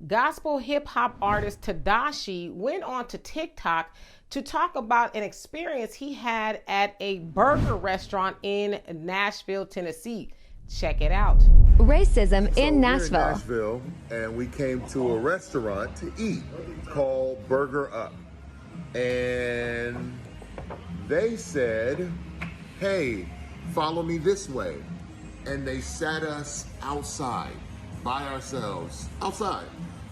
gospel hip hop artist Tedashii went on to TikTok to talk about an experience he had at a burger restaurant in Nashville, Tennessee. Check it out. Racism in Nashville. We're in Nashville, and we came to a restaurant to eat called Burger Up. And they said, hey, follow me this way. And they sat us outside by ourselves, outside.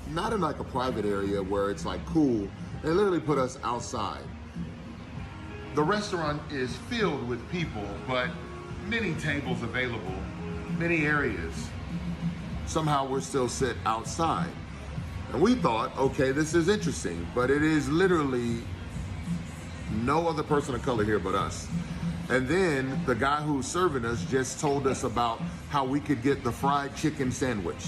Not in like a private area where it's like cool. They literally put us outside. The restaurant is filled with people, but many tables available, many areas. Somehow we're still sit outside. And we thought, okay, this is interesting, but it is literally no other person of color here but us. And then the guy who's serving us just told us about how we could get the fried chicken sandwich.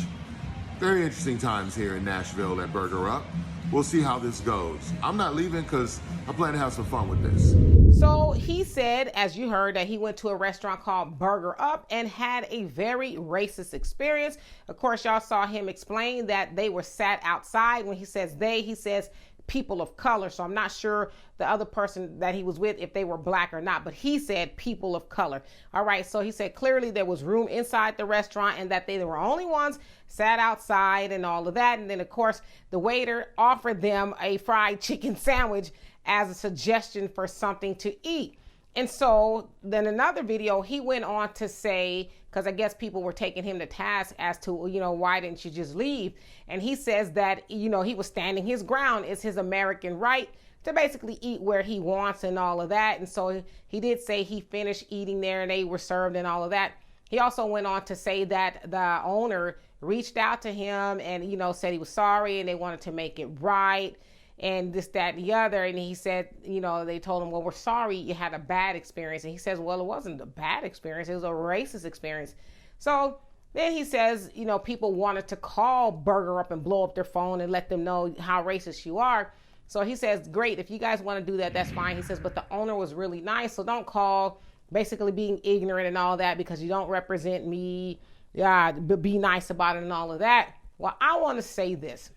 Very interesting times here in Nashville at Burger Up. We'll see how this goes. I'm not leaving because I plan to have some fun with this. So he said, as you heard, that he went to a restaurant called Burger Up and had a very racist experience. Of course, y'all saw him explain that they were sat outside. When he says they, he says people of color. So I'm not sure the other person that he was with, if they were black or not, but he said people of color. All right. So he said clearly there was room inside the restaurant and that they were only ones sat outside and all of that. And then of course the waiter offered them a fried chicken sandwich as a suggestion for something to eat. And so then another video, he went on to say, because I guess people were taking him to task as to, why didn't you just leave? And he says that, he was standing his ground. It's his American right to basically eat where he wants and all of that. And so he did say he finished eating there and they were served and all of that. He also went on to say that the owner reached out to him and, said he was sorry and they wanted to make it right. And this, that, and the other. And he said, they told him, well, we're sorry you had a bad experience. And he says, well, it wasn't a bad experience. It was a racist experience. So then he says, people wanted to call Burger Up and blow up their phone and let them know how racist you are. So he says, great, if you guys want to do that, that's fine. He says, but the owner was really nice. So don't call basically being ignorant and all that because you don't represent me. Yeah, but be nice about it and all of that. Well, I want to say this.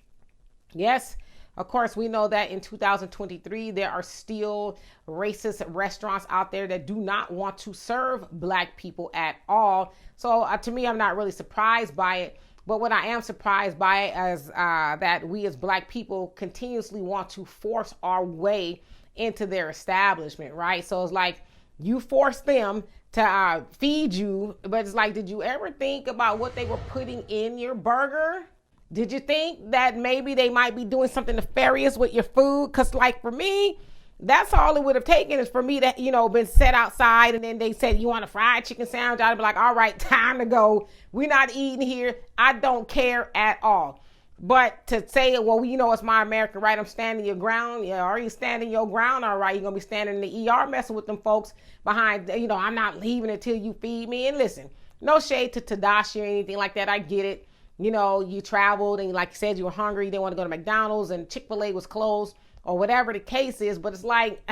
Yes. Of course, we know that in 2023, there are still racist restaurants out there that do not want to serve black people at all. So to me, I'm not really surprised by it. But what I am surprised by is that we as black people continuously want to force our way into their establishment, right? So it's like you force them to feed you, but it's like, did you ever think about what they were putting in your burger? Did you think that maybe they might be doing something nefarious with your food? Because like for me, that's all it would have taken is for me to, been set outside and then they said, you want a fried chicken sandwich? I'd be like, all right, time to go. We're not eating here. I don't care at all. But to say, well, it's my American right. I'm standing your ground. Yeah, are you standing your ground? All right, you're going to be standing in the ER messing with them folks behind, I'm not leaving until you feed me. And listen, no shade to Tedashii or anything like that. I get it. You traveled and like you said, you were hungry. You didn't want to go to McDonald's and Chick-fil-A was closed or whatever the case is. But it's like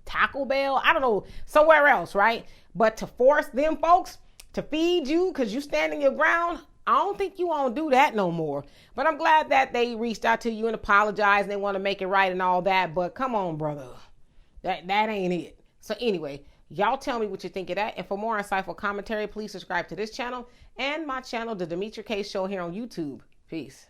Taco Bell, I don't know, somewhere else, right? But to force them folks to feed you because you standing your ground, I don't think you won't do that no more. But I'm glad that they reached out to you and apologized and they want to make it right and all that. But come on, brother. That ain't it. So anyway, y'all tell me what you think of that. And for more insightful commentary, please subscribe to this channel and my channel, The Demetra Kaye Show here on YouTube. Peace.